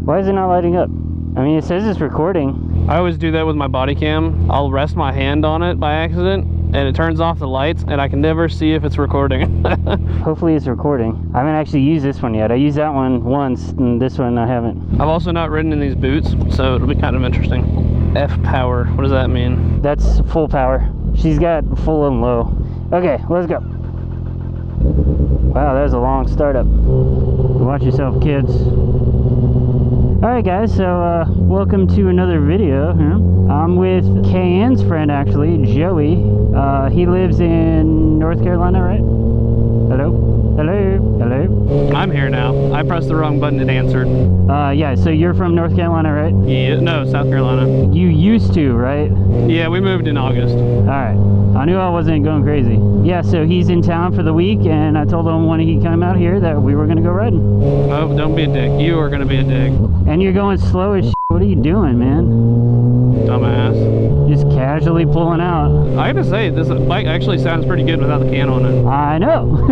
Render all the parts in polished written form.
Why is it not lighting up? I mean, it says it's recording. I always do that with my body cam. I'll rest my hand on it by accident, and it turns off the lights, and I can never see if it's recording. Hopefully it's recording. I haven't actually used this one yet. I used that one once, and this one I haven't. I've also not ridden in these boots, so it'll be kind of interesting. F power, what does that mean? That's full power. She's got full and low. Okay, let's go. Wow, that was a long startup. Watch yourself, kids. Alright guys, so welcome to another video. I'm with Cayenne's friend, actually, Joey. He lives in North Carolina, right? Hello? Hello? Hello? I'm here now. I pressed the wrong button, it answered. Yeah, so you're from North Carolina, right? Yeah, no, South Carolina. You used to, right? Yeah, we moved in August. Alright. I knew I wasn't going crazy. Yeah, so he's in town for the week, and I told him when he came out here that we were going to go riding. Oh, don't be a dick. You are going to be a dick. And you're going slow as shit. What are you doing, man? Dumbass. Just casually pulling out. I gotta say, this bike actually sounds pretty good without the can on it. I know.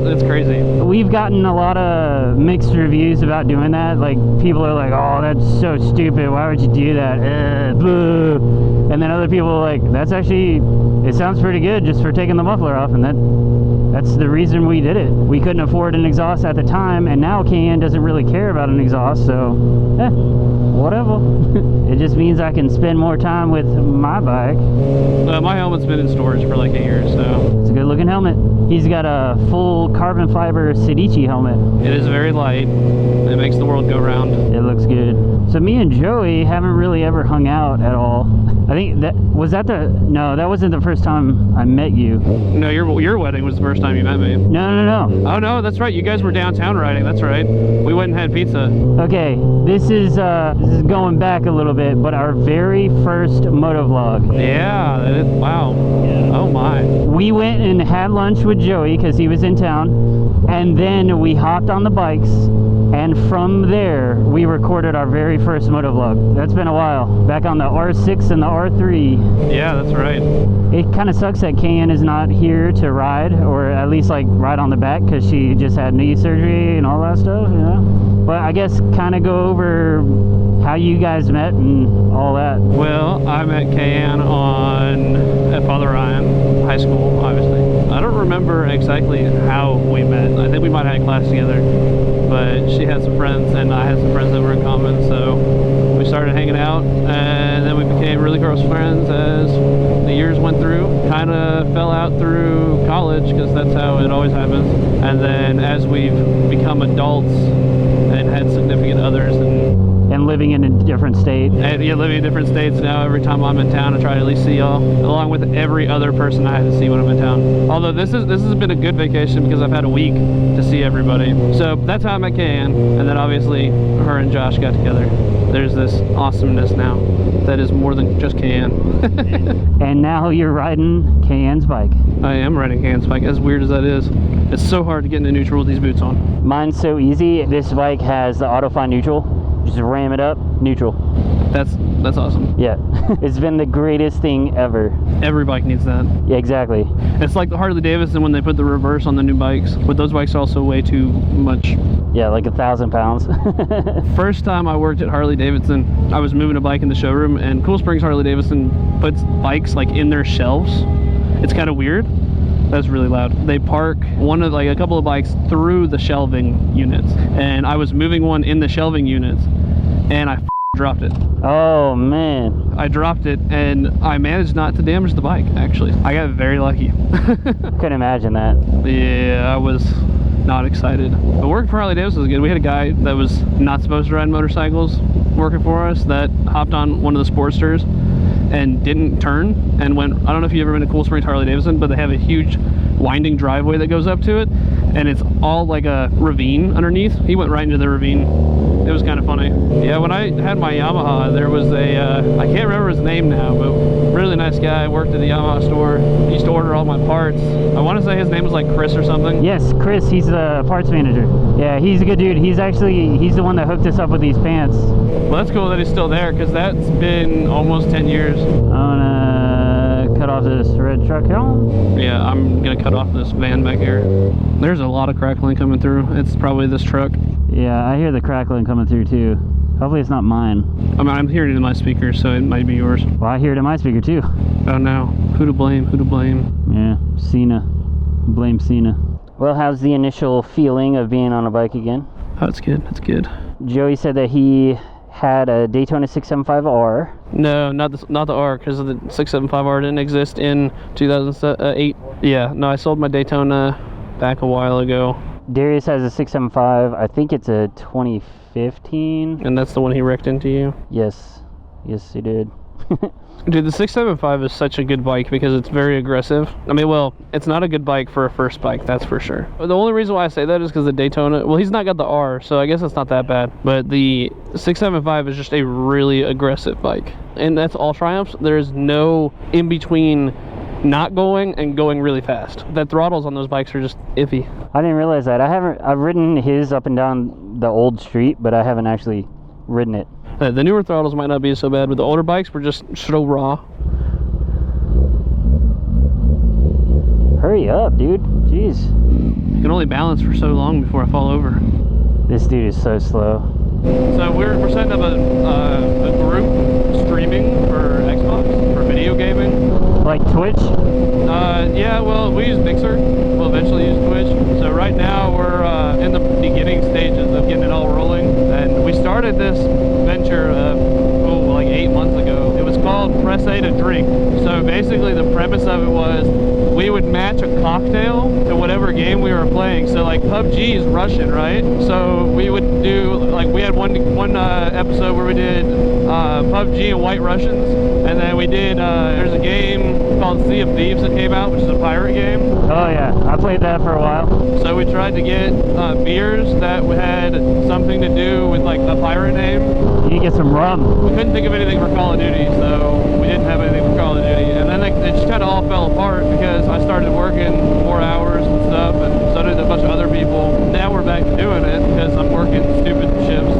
It's crazy. We've gotten a lot of mixed reviews about doing that. Like, people are like, oh, that's so stupid. Why would you do that? Boo. And then other people are like, that's actually, it sounds pretty good just for taking the muffler off. And that's the reason we did it. We couldn't afford an exhaust at the time, and now Cayenne doesn't really care about an exhaust, so whatever. It just means I can spend more time with my bike. My helmet's been in storage for like a year, so. It's a good looking helmet. He's got a full carbon fiber Sedici helmet. It is very light. It makes the world go round. It looks good. So me and Joey haven't really ever hung out at all. I think that that wasn't the first time I met you. No, your wedding was the first time you met me. No. Oh no, that's right. You guys were downtown riding. That's right. We went and had pizza. Okay, this is going back a little bit, but our very first motovlog. Yeah, wow. Yeah. Oh my. We went and had lunch with Joey because he was in town, and then we hopped on the bikes, and from there we recorded our very first motovlog. That's been a while. Back on the R6 and the R3. Yeah, that's right. It kind of sucks that Cayenne is not here to ride, or at least like ride on the back, because she just had knee surgery and all that stuff, you know? But I guess kind of go over how you guys met and all that. Well, I met Cayenne at Father Ryan High School, obviously. I don't remember exactly how we met. I think we might have had class together, but she had some friends and I had some friends that were in common, so we started hanging out, and then we became really close friends as the years went through. Kind of fell out through college, because that's how it always happens. And then as we've become adults and had significant others and living in a different state. And yeah, living in different states now. Every time I'm in town, I try to at least see y'all, along with every other person I have to see when I'm in town. Although this has been a good vacation because I've had a week to see everybody. So that's how I met Cayenne, and then obviously her and Josh got together. There's this awesomeness now that is more than just Cayenne. And now you're riding Cayenne's bike. I am riding Cayenne's bike, as weird as that is. It's so hard to get into neutral with these boots on. Mine's so easy. This bike has the auto-find neutral. Just ram it up, neutral. That's awesome. Yeah. It's been the greatest thing ever. Every bike needs that. Yeah, exactly. It's like the Harley Davidson when they put the reverse on the new bikes, but those bikes also weigh too much. Yeah, like 1,000 pounds. First time I worked at Harley Davidson, I was moving a bike in the showroom, and Cool Springs Harley Davidson puts bikes like in their shelves. It's kind of weird. That's really loud. They park a couple of bikes through the shelving units, and I was moving one in the shelving units, and I dropped it. Oh man. I dropped it, and I managed not to damage the bike, actually. I got very lucky. Couldn't imagine that. Yeah, I was not excited. But working for Harley Davidson was good. We had a guy that was not supposed to ride motorcycles working for us that hopped on one of the Sportsters and didn't turn and went. I don't know if you've ever been to Cool Springs Harley Davidson, but they have a huge winding driveway that goes up to it, and it's all like a ravine underneath. He went right into the ravine. It was kind of funny. Yeah, when I had my Yamaha, there was a I can't remember his name now, but really nice guy, worked at the Yamaha store. He used to order all my parts. I want to say his name was like Chris or something. Yes, Chris. He's the parts manager. Yeah, he's a good dude. He's the one that hooked us up with these pants. Well, that's cool that he's still there, because that's been almost 10 years. I'm gonna cut off this red truck here. Yeah, I'm gonna cut off this van back here. There's a lot of crackling coming through. It's probably this truck. Yeah, I hear the crackling coming through too. Hopefully it's not mine. I mean, I'm hearing it in my speaker, so it might be yours. Well, I hear it in my speaker too. Oh no. Who to blame? Who to blame? Yeah, Cena. Blame Cena. Well, how's the initial feeling of being on a bike again? Oh, that's good. That's good. Joey said that he had a Daytona 675R. No, not the R, because the 675R didn't exist in 2008. Yeah, no, I sold my Daytona back a while ago. Darius has a 675. I think it's a 2015. And that's the one he wrecked into you? Yes. Yes, he did. Dude, the 675 is such a good bike because it's very aggressive. I mean, well, it's not a good bike for a first bike, that's for sure. The only reason why I say that is because the Daytona, well, he's not got the R, so I guess it's not that bad. But the 675 is just a really aggressive bike. And that's all Triumphs. There's no in between not going and going really fast. The throttles on those bikes are just iffy. I didn't realize that. I've ridden his up and down the old street, but I haven't actually ridden it. The newer throttles might not be so bad, but the older bikes were just so raw. Hurry up, dude. Jeez. You can only balance for so long before I fall over. This dude is so slow. So we're setting up a group streaming for Xbox, for video gaming. Like Twitch? Yeah, well, we use Mixer. We'll eventually use Twitch. So right now we're in the beginning stages of getting it all rolling. And we started this venture like 8 months ago. It was called Press A to Drink. So basically the premise of it was we would match a cocktail to whatever game we were playing. So like PUBG is Russian, right? So we would do, like, we had one episode where we did PUBG and White Russians. And then we did, there's a game called Sea of Thieves that came out, which is a pirate game. Oh yeah, I played that for a while. So we tried to get beers that had something to do with like a pirate name. You can get some rum. We couldn't think of anything for Call of Duty, so we didn't have anything for Call of Duty. And then it just kind of all fell apart because I started working more hours and stuff, and so did a bunch of other people. Now we're back to doing it because I'm working stupid shifts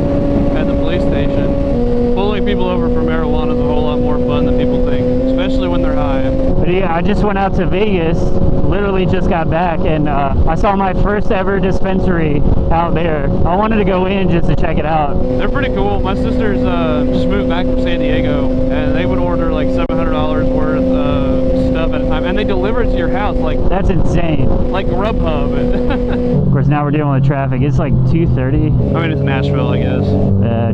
at the police station. Pulling people over for marijuana is a whole lot more fun than people think, especially when they're high. But yeah, I just went out to Vegas, literally just got back, and I saw my first ever dispensary out there. I wanted to go in just to check it out. They're pretty cool. My sisters just moved back from San Diego, and they would order like $700 worth of stuff at a time, and they deliver it to your house. Like, that's insane. Like Grubhub. Of course, now we're dealing with traffic. It's like 2:30. I mean, it's Nashville, I guess.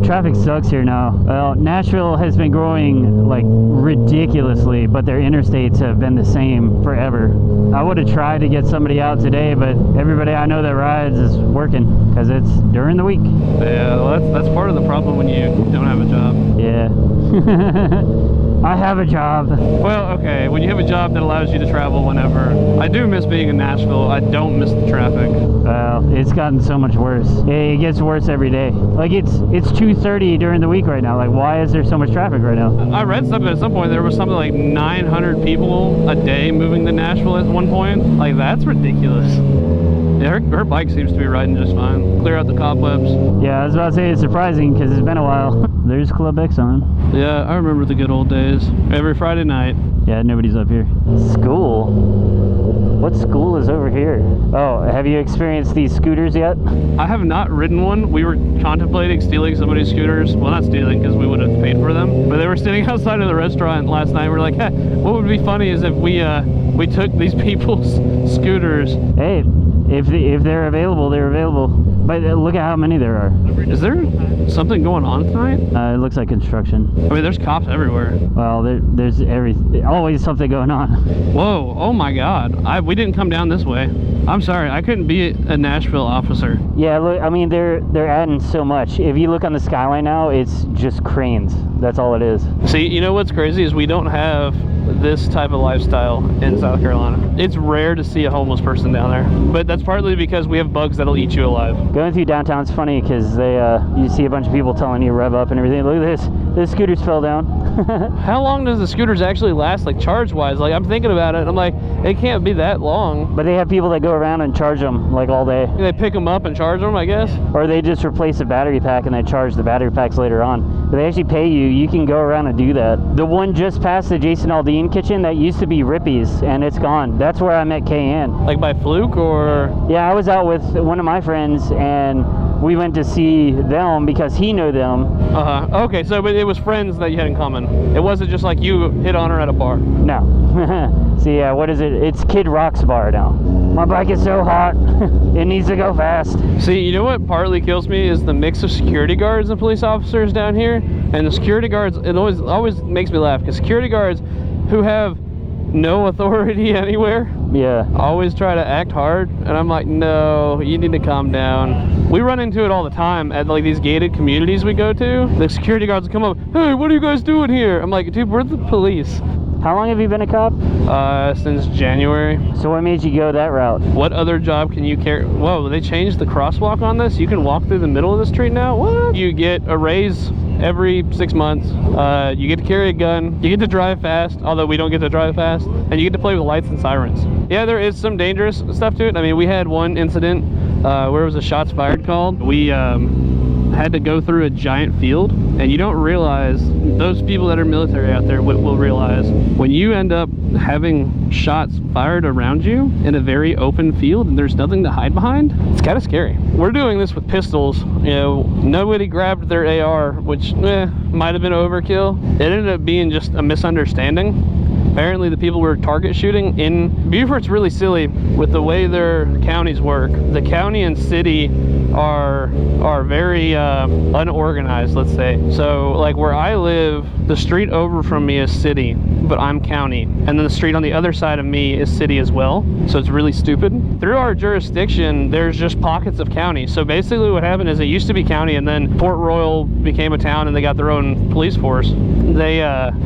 Traffic sucks here now. Well, Nashville has been growing like ridiculously, but their interstates have been the same forever. I would have tried to get somebody out today, but everybody I know that rides is working because it's during the week. Yeah, well, that's part of the problem when you don't have a job. Yeah. I have a job. Well, okay, when you have a job that allows you to travel whenever. I do miss being in Nashville. I don't miss the traffic. Well, it's gotten so much worse. It gets worse every day. Like, it's 2:30 during the week right now. Like, why is there so much traffic right now? I read something at some point. There was something like 900 people a day moving to Nashville at one point. Like, that's ridiculous. Yeah, her bike seems to be riding just fine. Clear out the cobwebs. Yeah, I was about to say it's surprising because it's been a while. There's Club X on. Yeah, I remember the good old days. Every Friday night. Yeah, nobody's up here. School? What school is over here? Oh, have you experienced these scooters yet? I have not ridden one. We were contemplating stealing somebody's scooters. Well, not stealing because we would have paid for them. But they were sitting outside of the restaurant last night. We're like, hey, what would be funny is if we took these people's scooters. Hey, if they're available, they're available. But look at how many there are. Is there something going on tonight? It looks like construction. I mean, there's cops everywhere. Well, there's always something going on. Whoa, oh my God. We didn't come down this way. I'm sorry, I couldn't be a Nashville officer. Yeah, look, I mean, they're adding so much. If you look on the skyline now, it's just cranes. That's all it is. See, you know what's crazy is we don't have this type of lifestyle in South Carolina. It's rare to see a homeless person down there, but that's partly because we have bugs that'll eat you alive. Going through downtown's funny because you see a bunch of people telling you rev up and everything. Look at this. The scooters fell down. How long does the scooters actually last, like charge-wise? Like, I'm thinking about it, and I'm like, it can't be that long. But they have people that go around and charge them like all day. They pick them up and charge them, I guess? Or they just replace the battery pack and they charge the battery packs later on. But they actually pay you. You can go around and do that. The one just past the Jason Aldean kitchen, that used to be Rippy's, and it's gone. That's where I met Kayanne. Like by fluke, or? Yeah, I was out with one of my friends, and we went to see them because he knew them. Okay, so but it was friends that you had in common. It wasn't just like you hit on her at a bar. No. So yeah, what is it? It's Kid Rock's bar now. My bike is so hot. It needs to go fast. See, you know what partly kills me is the mix of security guards and police officers down here. And the security guards, it always makes me laugh because security guards who have no authority anywhere, yeah, always try to act hard, and I'm like, no, you need to calm down. We run into it all the time at like these gated communities we go to. The security guards will come up, hey, what are you guys doing here? I'm like, dude, we're the police. How long have you been a cop? Since January. So what made you go that route? What other job can you carry? Whoa, they changed the crosswalk on this. You can walk through the middle of the street now. What? You get a raise every 6 months. You get to carry a gun. You get to drive fast, although we don't get to drive fast. And you get to play with lights and sirens. Yeah, there is some dangerous stuff to it. I mean, we had one incident where it was a shots fired called. We had to go through a giant field, and you don't realize, those people that are military out there will realize, when you end up having shots fired around you in a very open field and there's nothing to hide behind, it's kind of scary. We're doing this with pistols. You know, nobody grabbed their AR, which might have been overkill. It ended up being just a misunderstanding. Apparently the people were target shooting in Beaufort's really silly with the way their counties work. The county and city are very unorganized, let's say. So like where I live, the street over from me is city, but I'm county, and then the street on the other side of me is city as well. So it's really stupid. Through our jurisdiction, there's just pockets of county. So basically what happened is it used to be county, and then Port Royal became a town and they got their own police force. They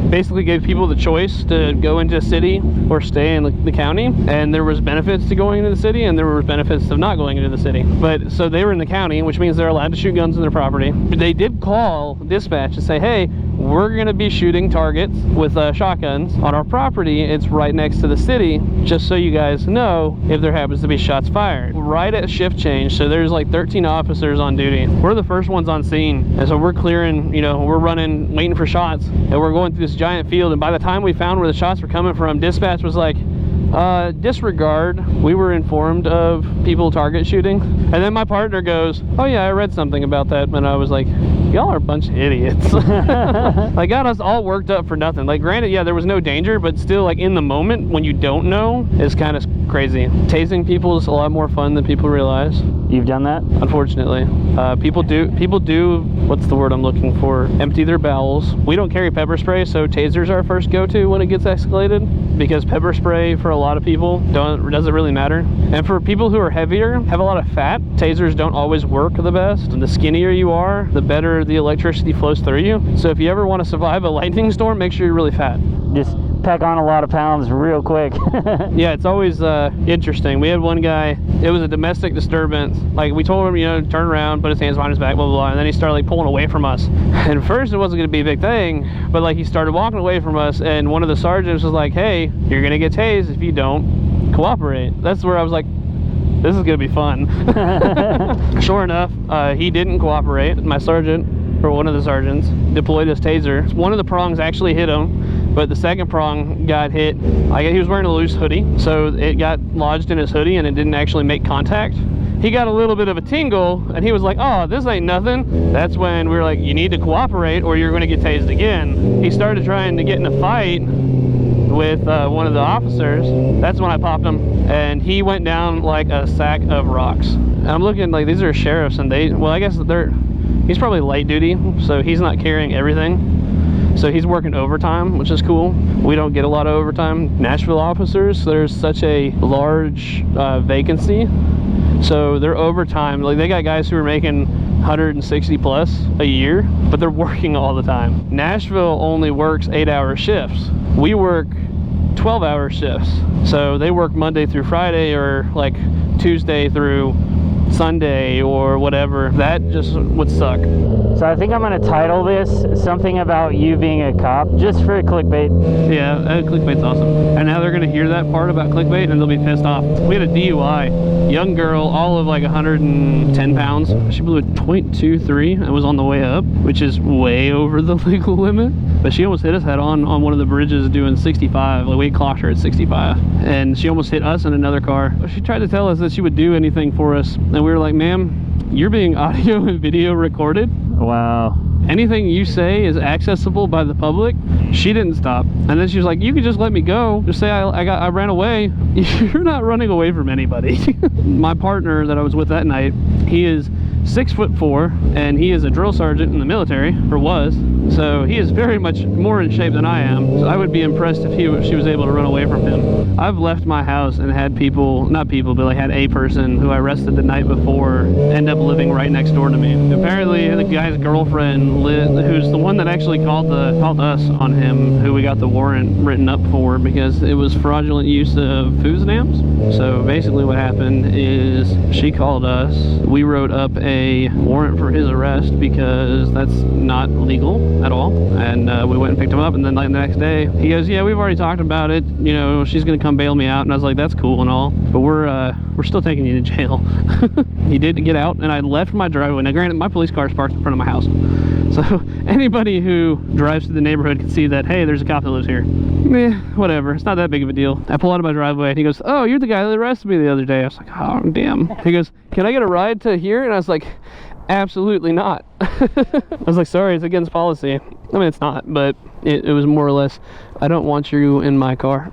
basically gave people the choice to go into a city or stay in the county, and there was benefits to going into the city and there were benefits of not going into the city. But so they were in the county, which means they're allowed to shoot guns in their property. They did call dispatch to say, hey, we're gonna be shooting targets with shotguns on our property. It's right next to the city, just so you guys know if there happens to be shots fired. Right at shift change, so there's like 13 officers on duty. We're the first ones on scene, and so we're clearing, you know, we're running, waiting for shots, and we're going through this giant field, and by the time we found where the shots were coming from, dispatch was like, disregard, we were informed of people target shooting. And then my partner goes, oh yeah, I read something about that, and I was like, y'all are a bunch of idiots. Like, got us all worked up for nothing. Like, granted, yeah, there was no danger, but still, like, in the moment when you don't know, is kind of crazy. Tasing people is a lot more fun than people realize. You've done that? Unfortunately. People do, what's the word I'm looking for? Empty their bowels. We don't carry pepper spray, so taser's our first go-to when it gets escalated, because pepper spray for a lot of people doesn't really matter. And for people who are heavier, have a lot of fat, tasers don't always work the best. And the skinnier you are, the better the electricity flows through you. So if you ever want to survive a lightning storm, make sure you're really fat. Just pack on a lot of pounds real quick. Yeah, it's always interesting. We had one guy, it was a domestic disturbance. Like, we told him, you know, turn around, put his hands behind his back, blah, blah, blah. And then he started like pulling away from us. And first it wasn't going to be a big thing, but like he started walking away from us, and one of the sergeants was like, hey, you're going to get tased if you don't cooperate. That's where I was like, this is going to be fun. Sure enough, he didn't cooperate. My sergeant, or one of the sergeants, deployed his taser. One of the prongs actually hit him, but the second prong got hit. He was wearing a loose hoodie, so it got lodged in his hoodie and it didn't actually make contact. He got a little bit of a tingle, and he was like, oh, this ain't nothing. That's when we were like, you need to cooperate or you're going to get tased again. He started trying to get in a fight with one of the officers. That's when I popped him, and he went down like a sack of rocks. And I'm looking like, these are sheriffs, and well, I guess he's probably light duty, so he's not carrying everything. So he's working overtime, which is cool. We don't get a lot of overtime. Nashville officers, there's such a large vacancy. So their overtime, like, they got guys who are making 160 plus a year, but they're working all the time. Nashville only works 8-hour shifts. We work 12-hour shifts. So they work Monday through Friday, or like Tuesday through Sunday or whatever. That just would suck. So I think I'm going to title this something about you being a cop, just for clickbait. Yeah, clickbait's awesome. And now they're going to hear that part about clickbait and they'll be pissed off. We had a DUI, young girl, all of like 110 pounds. She blew a .23 and was on the way up, which is way over the legal limit. But she almost hit us head on one of the bridges doing 65. Like, we clocked her at 65. And she almost hit us in another car. She tried to tell us that she would do anything for us. And we were like, ma'am, you're being audio and video recorded. Wow. Anything you say is accessible by the public. She didn't stop. And then she was like, you could just let me go. Just say I ran away. You're not running away from anybody. My partner that I was with that night, he is 6'4", and he is a drill sergeant in the military, or was. So he is very much more in shape than I am. So I would be impressed if she was able to run away from him. I've left my house and had people, not people, but like had a person who I arrested the night before end up living right next door to me. Apparently the guy's girlfriend, who's the one that actually called us on him, who we got the warrant written up for because it was fraudulent use of food stamps. So basically what happened is she called us. We wrote up a warrant for his arrest because that's not legal at all, and we went and picked him up, and then like the next day he goes, yeah, we've already talked about it, you know, she's gonna come bail me out. And I was like, that's cool and all, but we're still taking you to jail. He did get out, and I left my driveway. Now granted, my police car is parked in front of my house, so anybody who drives through the neighborhood can see that, hey, there's a cop that lives here. Whatever, it's not that big of a deal. I pull out of my driveway and he goes, oh, you're the guy that arrested me the other day. I was like, oh damn. He goes, can I get a ride to here? And I was like, absolutely not. I was like, sorry, it's against policy. I mean, it's not, but it was more or less, I don't want you in my car.